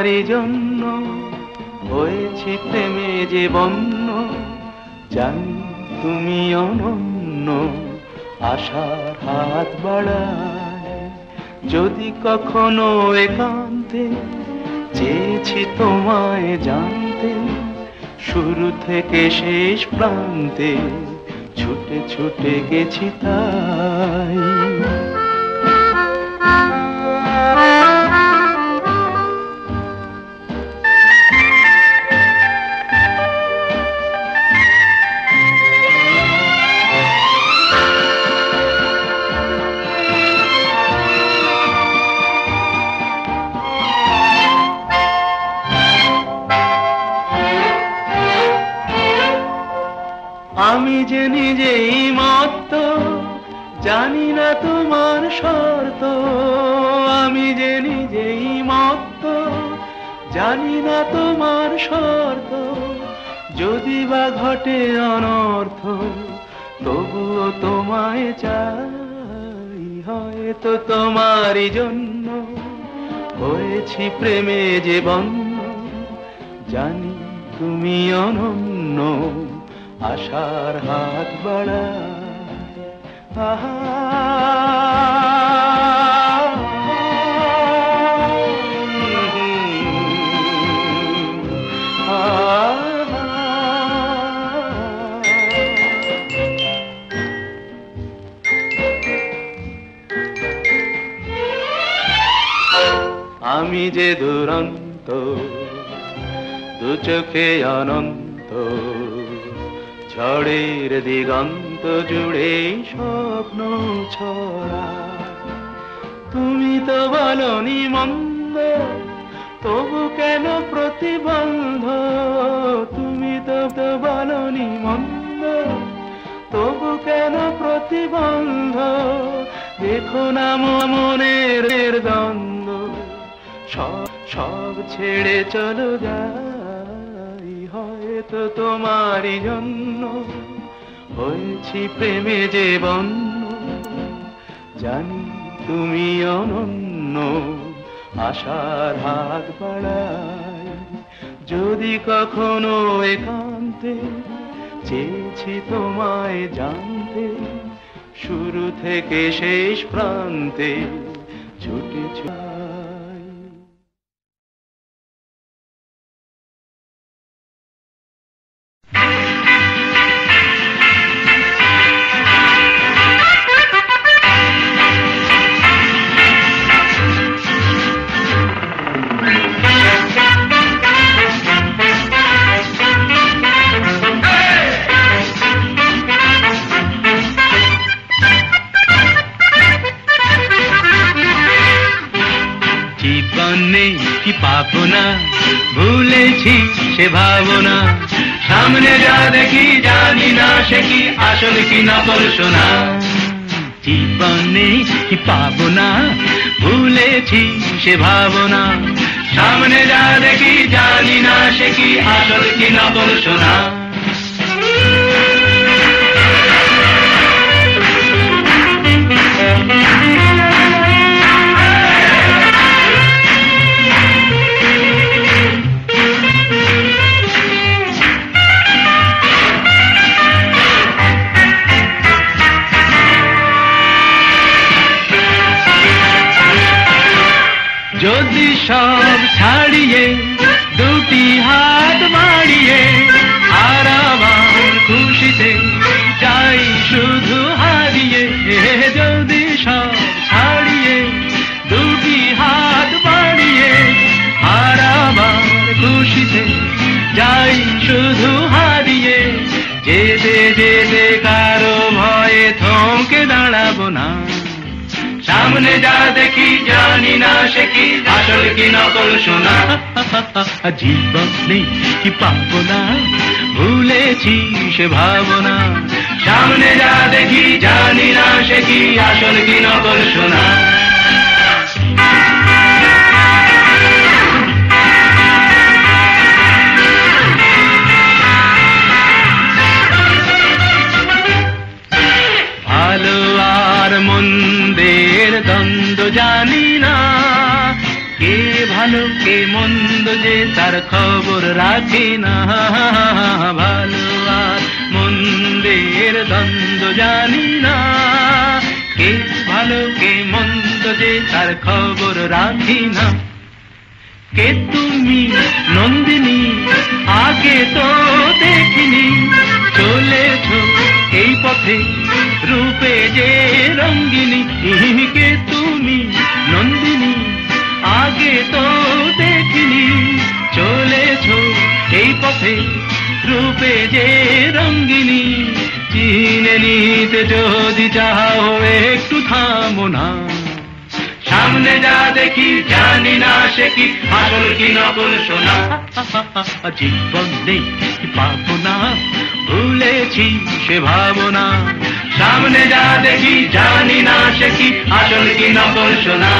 তোমারই জন্য হয়েছি প্রেমে যে বন্য, জানি তুমি অনন্য, আশার হাত বাড়ায় যদি কখনো একান্তে, চেয়েছি তোমায় জানতে শুরু থেকে শেষ প্রান্তে, ছুটে ছুটে গেছি তাই। আমি যে নিজেই মত্ত, জানি না তোমার শর্ত। আমি যে নিজেই মত্ত, জানি না তোমার শর্ত। যদি বা ঘটে অনর্থ, তবুও তোমায় চাই। হয়তো তোমারই জন্য হয়েছি প্রেমে যে বন্য, জানি তুমি অনন্য, আশার হাত বাড়ায়। আহা আমি যে দুরন্ত, দু চোখে অনন্ত, ঝড়ের দিগন্ত জুড়ে স্বপ্ন ছড়া। তুমি তো বলনি মন্দ, তবু কেন প্রতিবন্ধ। তুমি তো বলনি মন্দ, তবু কেন প্রতিবন্ধ। দেখো না মনের দ্বন্দ্ব, সব ছেড়ে চলো যাই। হয়তো তোমারই জন্য হয়েছি প্রেমে যে বন্য, জানি তুমি অনন্য, আশার হাত বাড়ায় যদি কখনো একান্তে, চেয়েছি তোমায় জানতে শুরু থেকে শেষ প্রান্তে, ছুটে ছুটে। কি পাবো না, ভুলেছি সে ভাবনা। সামনে যা দেখি জানি না সে কি আসল কি নকল সোনা। জীবনে কি পাবো না, ভুলেছি সে ভাবনা। সামনে যা দেখি জানি না সে কি আসল কি নকল সোনা। যদি সব ছাড়িয়ে দুটি হাত বাড়িয়ে আর আমার খুশিতে যাই শুধু হারিয়ে। যদি সব ছাড়িয়ে দুটি হাত বাড়িয়ে আর আমার খুশিতে যাই শুধু হারিয়ে। যেতে যেতে কারো ভয়ে থমকে দাঁড়াবো না। সামনে যা দেখি জানি না সে কি আসল কি নকল সোনা। জীবনে কি পাবো না, ভুলেছি সে ভাবনা। সামনে যা দেখি জানি না সে কি আসল কি নকল সোনা। ভালো আর মন্দের দ্বন্দ্ব জানি না, কে ভালো কে মন্দ যে তার খবর রাখে না, ভালো আর মন্দের দ্বন্দ্ব জানি না, কে ভালো কে মন্দ যে তার খবর রাখি না। কে তুমি নন্দিনী আগে তো দেখিনি, চলেছ এই পথে রূপে যে রঙ্গিনী। কে তুমি নন্দিনী আগে তো দেখিনি, চলেছ এই পথে রূপে যে রঙ্গিনী। চিনে নিতে যদি চাও একটু থামো না, সামনে যা দেখি জানি না সে কি আসল কি নকল সোনা। জীবন নেই পাবো না, ভুলেছি সে ভাবনা, সামনে যা দেখি জানি না সে কি আসল কি নকল সোনা।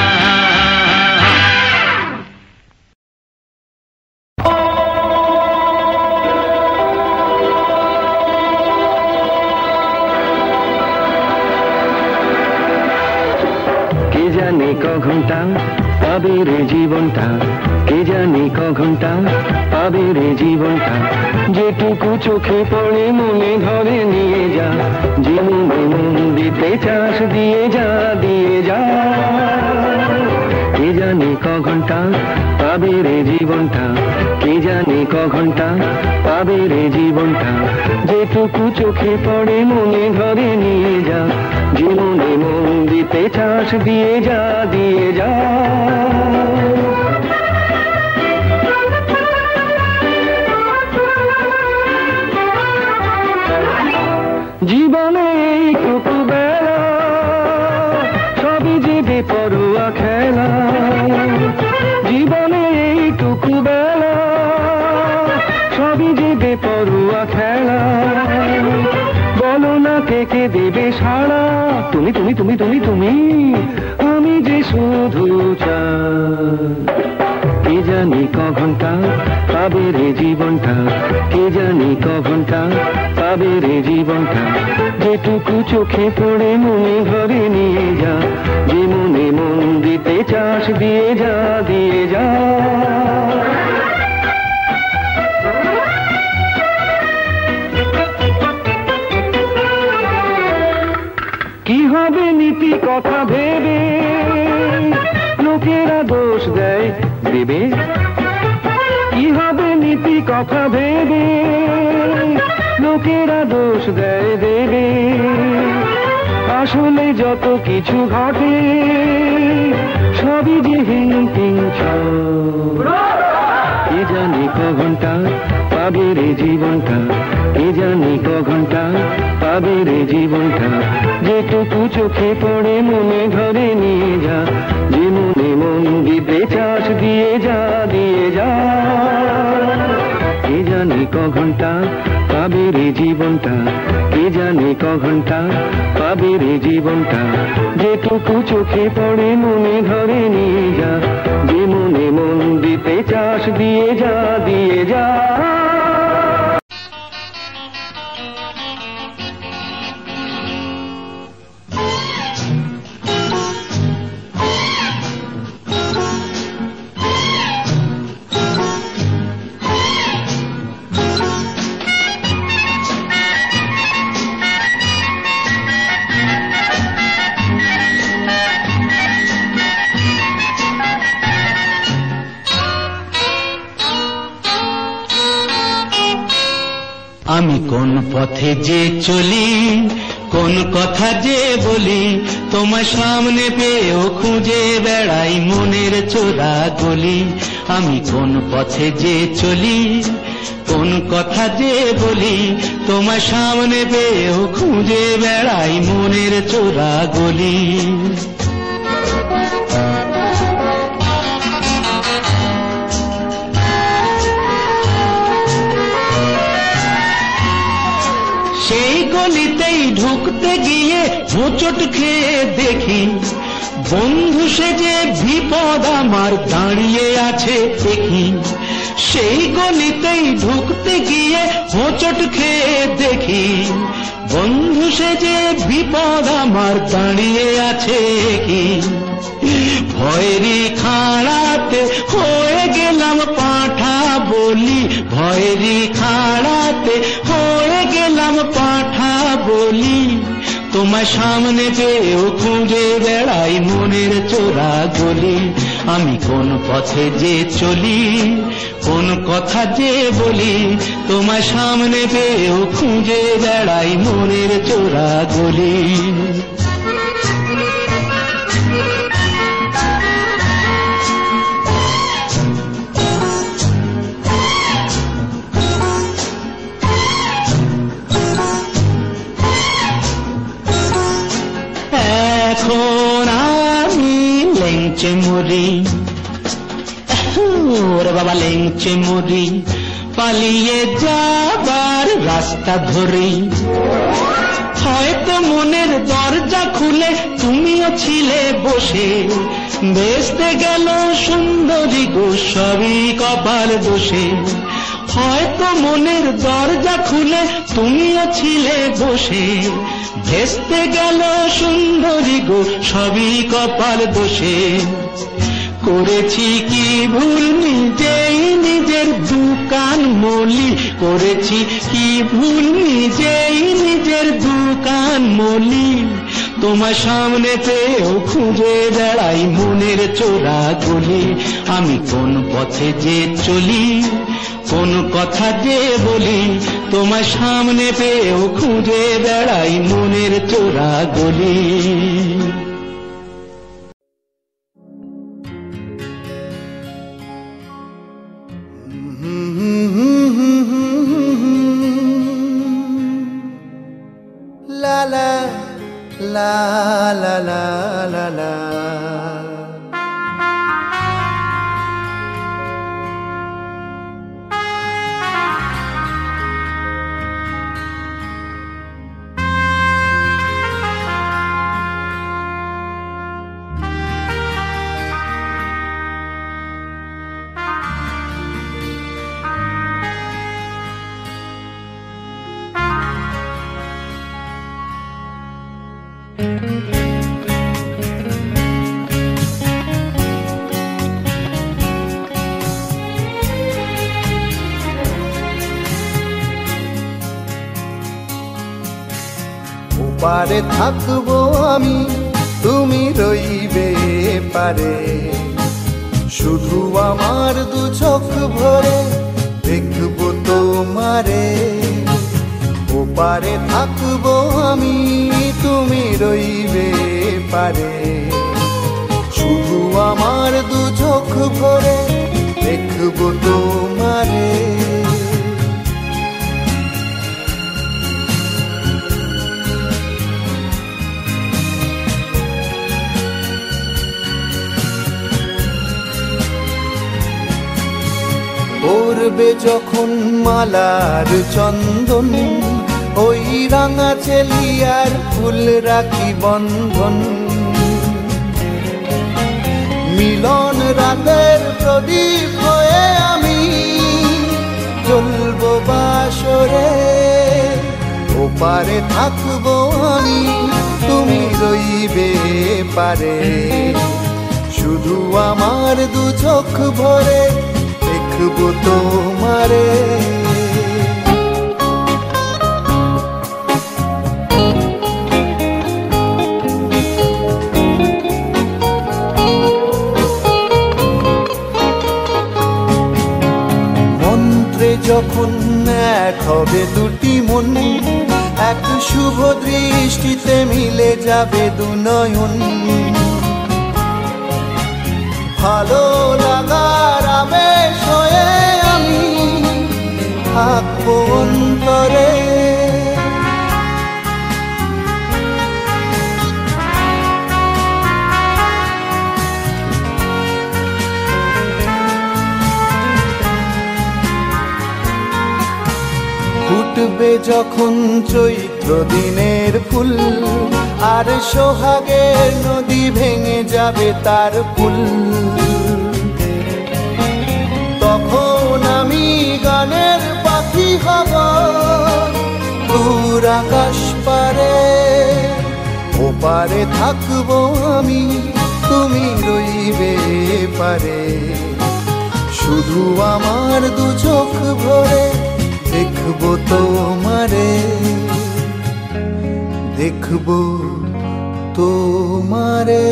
ঘন্টা পাবে রে জীবনটা, কে জানি ক ঘন্টা পাবে রে জীবনটা, যেটুকু চোখে পড়ে মনে ধরে নিয়ে যা, যে মনে মন দিতে চাস দিয়ে যা দিয়ে যা। কে জানি ক ঘন্টা পাবে রে জীবনটা, কে জানি ক ঘন্টা পাবে রে জীবনটা, যেটুকু চোখে পড়ে মনে ধরে নিয়ে যা, যে মনে মন দিতে চাস দিয়ে যা দিয়ে যা। জীবনে এইটুকু বেলা সবই যে বেপরোয়া খেলা, জীবনে এইটুকু বেলা সবই যে বেপরোয়া খেলা। বলো না কে কে দেবে সাড়া, তুমি তুমি তুমি তুমি তুমি, আমি যে শুধু চাই। কে জানি ক ঘন্টা পাবে রে জীবনটা, কে জানি ক ঘন্টা পাবে রে জীবনটা, যেটুকু চোখে পড়ে মনে ধরে নিয়ে যা, যে মনে মন দিতে চাস দিয়ে যা দিয়ে যা। কি হবে নীতি কথা ভেবে লোকেরা দোষ দেয় দেবে, কি হবে নীতি কথা ভেবে লোকেরা দোষ দেয় দেবে। আসলে যত কিছু ঘটে সবই যে হিংটিং ছল। কে জানি ক ঘন্টা পাবে রে জীবনটা, কে জানি ক ঘন্টা পাবে রে জীবনটা, যেটুকু চোখে পড়ে মনে ধরে নিয়ে যা, যে মনে মন দিতে চাস দিয়ে যা দিয়ে যা। কে জানি ক ঘন্টা পাবে রে জীবনটা, কে জানি ক ঘন্টা পাবে রে জীবনটা, যেটুকু চোখে পড়ে মনে ধরে নিয়ে যা, যে মনে মন দিতে চাস দিয়ে যা দিয়ে যা। আমি কোন পথে যে চলি, কোন কথা যে বলি, তোমার সামনে পেয়েও খুঁজে বেড়াই মনের চোরা গলি। আমি কোন পথে যে চলি, কোন কথা যে বলি, তোমার সামনে পেয়েও খুঁজে বেড়াই মনের চোরা গলি। সেই গলিতেই ঢুকতে গিয়ে হোঁচট খেয়ে দেখি, বন্ধু সেজে বিপদ আমার দাঁড়িয়ে আছে দেখি। সেই গলিতেই ঢুকতে গিয়ে হোঁচট খেয়ে দেখি, বন্ধু সেজে বিপদ আমার দাঁড়িয়ে আছে কি। ভয়েরই খাড়াতে হয়ে গেলাম পাঁঠা বলি, ভয়েরই খাড়াতে হয়ে গেলাম পাঁঠা বলি। তোমার সামনে পেয়েও খুঁজে বেড়াই মনের চোরা গলি। আমি কোন পথে যে চলি, কোন কথা যে বলি, তোমার সামনে পেয়েও খুঁজে বেড়াই মনের চোরা গলি। এখন আমি লেংচে মরি, ওরে বাবা লেংচে মরি, পালিয়ে যাবার রাস্তা ধরি। হয়তো মনের দরজা খুলে তুমিও ছিলে বসে, বেসতে গেল সুন্দরী গো সবই কপাল দোষে। হয়তো মনের দরজা খুলে তুমিও ছিলে বসে, ভেস্তে গেল সুন্দরী গো সবই কপাল দোষে। করেছি কি ভুল নিজেই নিজের দোকান মলি, করেছি কি ভুল নিজেই নিজের দোকান মলি। তোমার সামনে পেয়েও খুঁজে বেড়াই মনের চোরা গলি। আমি কোন পথে যে চলি, কোন কথা যে বলি, তোমার সামনে পেয়েও খুঁজে বেড়াই মনের চোরা গলি। La la la la la la la. পারে থাকবো আমি, তুমি রইবে পারে, শুধু আমার দু চোখ ভরে দেখবো তোমারে। ও পারে থাকবো আমি, তুমি রইবে পারে, শুধু আমার দু চোখ ভরে দেখবো তোমারে। পড়বে যখন মালার চন্দন, ওই রাঙা চেলিয়ার ফুল রাখি বন্ধন। মিলন রাতের প্রদীপ হয়ে আমি জ্বলবো বাসরে। ওপারে থাকবো আমি, তুমি রইবে পারে, শুধু আমার দু চোখ ভরে দেখবো তোমারে। মন্ত্রে যখন এক হবে দুটি মন, এক শুভ দৃষ্টিতে মিলে যাবে দু নয়ন। ভালো লাগার আবেশ হয়ে আমি থাকবো অন্তরে। ফুটবে যখন চৈত্র দিনের ফুল, আর সোহাগের নদী ভেঙে যাবে তার ফুল। তখন আমি গানের পাখি হব দূর আকাশ পারে। ওপারে থাকবো আমি, তুমি রইবে পারে। শুধু আমার দু চোখ ভরে দেখবো তোমারে, দেখবো তোমারে।